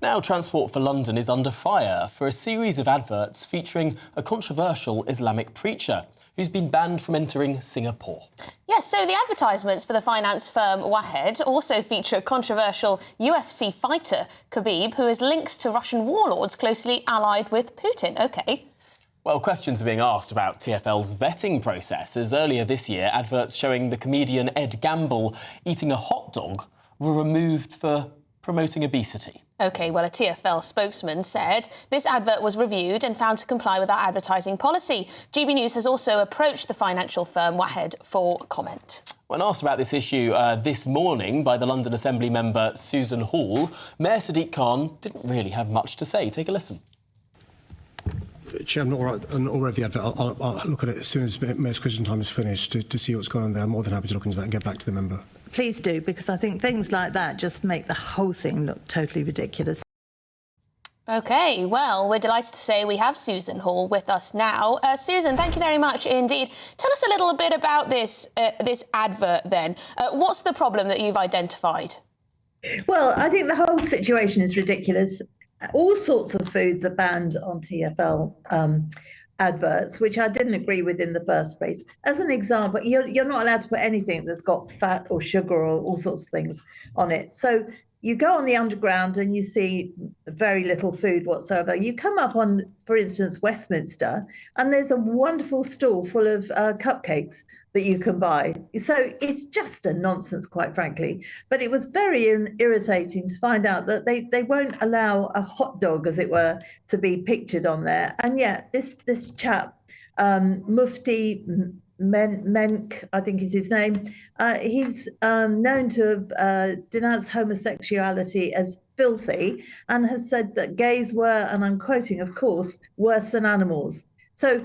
Now, Transport for London is under fire for a series of adverts featuring a controversial Islamic preacher who's been banned from entering Singapore. Yes, so the advertisements for the finance firm Wahed also feature a controversial UFC fighter, Khabib, who has links to Russian warlords closely allied with Putin. OK. Well, questions are being asked about TFL's vetting process, as earlier this year, adverts showing the comedian Ed Gamble eating a hot dog were removed for promoting obesity. OK, well, a TFL spokesman said this advert was reviewed and found to comply with our advertising policy. GBNews has also approached the financial firm Wahed for comment. When asked about this issue this morning by the London Assembly member Susan Hall, Mayor Sadiq Khan didn't really have much to say. Take a listen. Chair, I'm not aware of the advert. I'll look at it as soon as Mayor's question time is finished to see what's going on there. I'm more than happy to look into that and get back to the member. Please do, because I think things like that just make the whole thing look totally ridiculous. OK, well, we're delighted to say we have Susan Hall with us now. Susan, thank you very much indeed. Tell us a little bit about this advert then. What's the problem that you've identified? Well, I think the whole situation is ridiculous. All sorts of foods are banned on TFL adverts, which I didn't agree with in the first place. As an example, you're not allowed to put anything that's got fat or sugar or all sorts of things on it. So you go on the underground and you see very little food whatsoever. You come up on, for instance, Westminster, and there's a wonderful stall full of cupcakes that you can buy. So it's just a nonsense, quite frankly. But it was very irritating to find out that they won't allow a hot dog, as it were, to be pictured on there. And yet this chap, Mufti Menk, I think is his name, he's known to have denounced homosexuality as filthy and has said that gays were, and I'm quoting, of course, worse than animals. So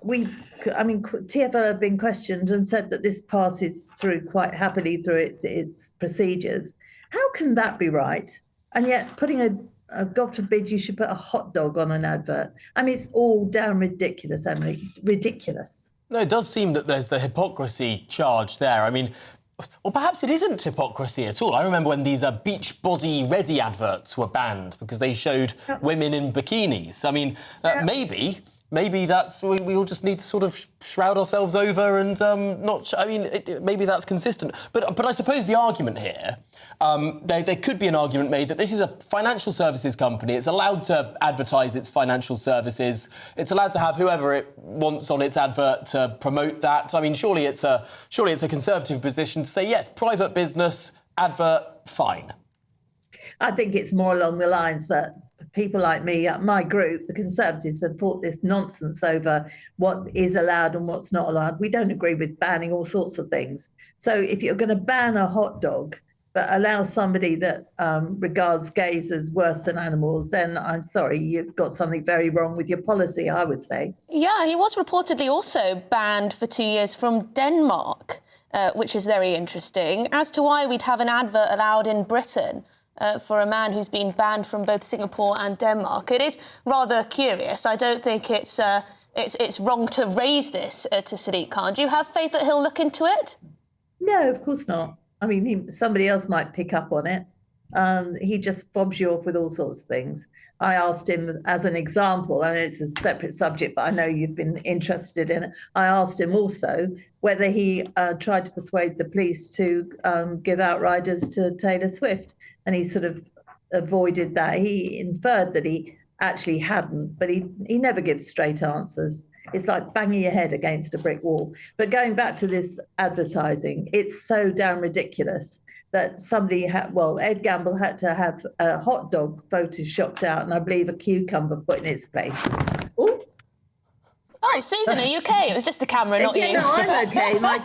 TFL have been questioned and said that this passes through quite happily through its procedures. How can that be right? And yet putting a God forbid you should put a hot dog on an advert. I mean, it's all damn ridiculous, Emily, ridiculous. No, it does seem that there's the hypocrisy charge there. I mean, or perhaps it isn't hypocrisy at all. I remember when these Beach Body Ready adverts were banned because they showed women in bikinis. I mean, maybe that's we all just need to sort of shroud ourselves over and not. I mean, maybe that's consistent. But I suppose the argument here, there could be an argument made that this is a financial services company. It's allowed to advertise its financial services. It's allowed to have whoever it wants on its advert to promote that. I mean, surely it's a conservative position to say yes, private business advert, fine. I think it's more along the lines that people like me, my group, the Conservatives, have fought this nonsense over what is allowed and what's not allowed. We don't agree with banning all sorts of things. So if you're going to ban a hot dog but allow somebody that regards gays as worse than animals, then I'm sorry, you've got something very wrong with your policy, I would say. Yeah, he was reportedly also banned for 2 years from Denmark, which is very interesting. As to why we'd have an advert allowed in Britain for a man who's been banned from both Singapore and Denmark. It is rather curious. I don't think it's wrong to raise this to Sadiq Khan. Do you have faith that he'll look into it? No, of course not. I mean, somebody else might pick up on it. He just fobs you off with all sorts of things. I asked him as an example, and it's a separate subject, but I know you've been interested in it. I asked him also whether he tried to persuade the police to give out riders to Taylor Swift, and he sort of avoided that. He inferred that he actually hadn't, but he never gives straight answers. It's like banging your head against a brick wall. But going back to this advertising, it's so damn ridiculous that somebody Ed Gamble had to have a hot dog photoshopped out and I believe a cucumber put in its place. Ooh. Oh, Susan, are you OK? It was just the camera, not you. No, I'm OK. My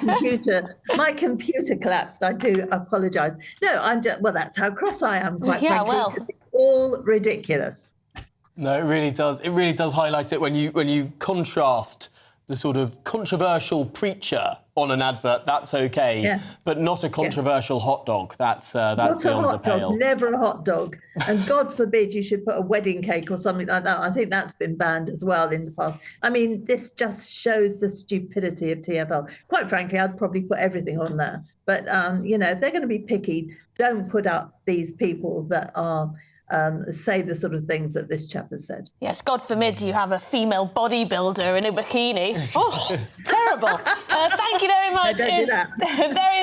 computer collapsed. I do apologise. No, well, that's how cross I am, quite frankly. Well. It's all ridiculous. No, it really does. It really does highlight it when you contrast the sort of controversial preacher on an advert. That's OK, but not a controversial hot dog. That's beyond the pale. Dog, never a hot dog. And God forbid you should put a wedding cake or something like that. I think that's been banned as well in the past. I mean, this just shows the stupidity of TFL. Quite frankly, I'd probably put everything on there. But if they're going to be picky, don't put up these people that are say the sort of things that this chap has said. Yes, God forbid you have a female bodybuilder in a bikini. Oh, terrible. Thank you very much. No, don't do that.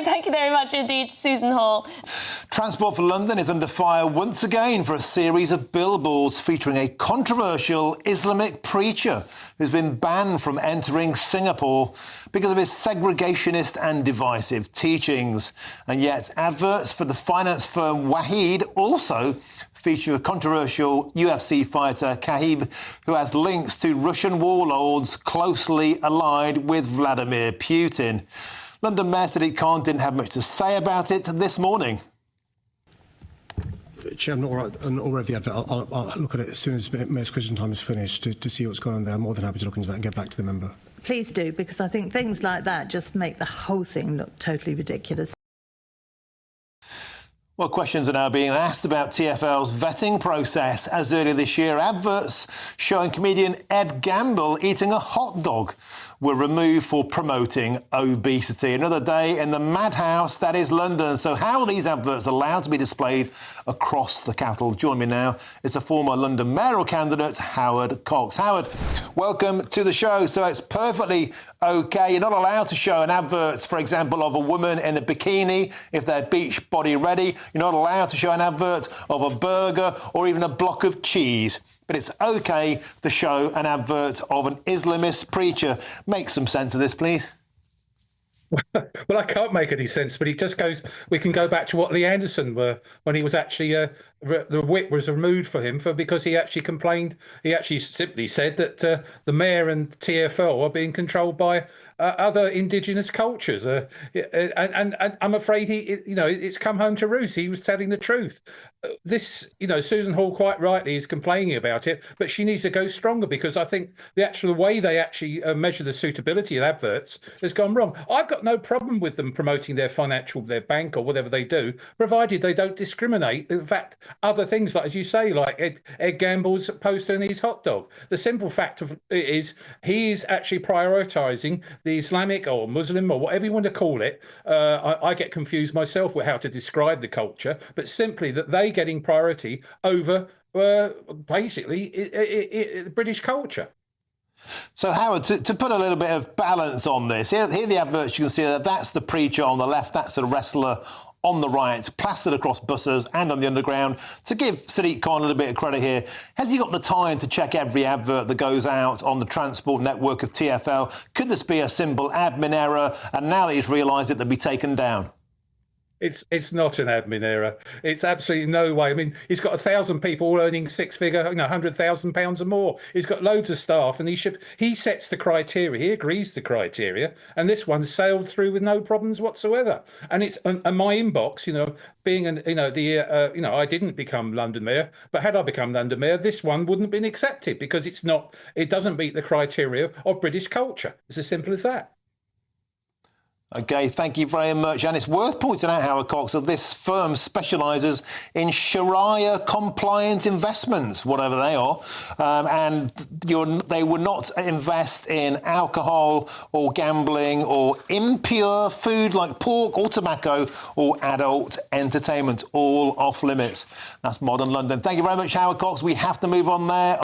Thank you very much indeed, Susan Hall. Transport for London is under fire once again for a series of billboards featuring a controversial Islamic preacher who's been banned from entering Singapore because of his segregationist and divisive teachings. And yet adverts for the finance firm Wahid also feature a controversial UFC fighter, Khabib, who has links to Russian warlords closely allied with Vladimir Putin. London Mayor Sadiq didn't have much to say about it this morning. Chairman, all right, the advert. I'll look at it as soon as Mayor's question time is finished to see what's going on there. I'm more than happy to look into that and get back to the member. Please do, because I think things like that just make the whole thing look totally ridiculous. Well, questions are now being asked about TFL's vetting process, as earlier this year adverts showing comedian Ed Gamble eating a hot dog were removed for promoting obesity. Another day in the madhouse that is London. So how are these adverts allowed to be displayed across the capital? Join me now is the former London mayoral candidate, Howard Cox. Howard, welcome to the show. So it's perfectly OK. You're not allowed to show an advert, for example, of a woman in a bikini if they're beach body ready. You're not allowed to show an advert of a burger or even a block of cheese. But it's OK to show an advert of an Islamist preacher. Make some sense of this, please. Well, I can't make any sense, but it just goes. We can go back to what Lee Anderson were when he was actually the whip was removed for him because he actually complained. He actually simply said that the mayor and TFL are being controlled by other indigenous cultures, and I'm afraid it's come home to roost. He was telling the truth. Susan Hall quite rightly is complaining about it, but she needs to go stronger because I think the way they actually measure the suitability of adverts has gone wrong. I've got no problem with them promoting their bank or whatever they do, provided they don't discriminate. In fact, other things like, as you say, like Ed Gamble's poster and his hot dog. The simple fact of it is he is actually prioritising the Islamic or Muslim or whatever you want to call it. I get confused myself with how to describe the culture, but simply that they getting priority over basically British culture. So, Howard, to put a little bit of balance on this, here are the adverts. You can see that's the preacher on the left, that's the wrestler on the right, plastered across buses and on the underground. To give Sadiq Khan a little bit of credit here, has he got the time to check every advert that goes out on the transport network of TFL? Could this be a simple admin error, and now that he's realised it, they'll be taken down? It's not an admin error. It's absolutely no way. I mean, he's got 1,000 people all earning six-figure, £100,000 or more. He's got loads of staff, and he sets the criteria. He agrees the criteria, and this one sailed through with no problems whatsoever. And it's and my inbox, being I didn't become London mayor, but had I become London mayor, this one wouldn't have been accepted because it doesn't meet the criteria of British culture. It's as simple as that. OK, thank you very much. And it's worth pointing out, Howard Cox, that this firm specialises in Sharia-compliant investments, whatever they are, and they would not invest in alcohol or gambling or impure food like pork or tobacco or adult entertainment, all off limits. That's modern London. Thank you very much, Howard Cox. We have to move on there.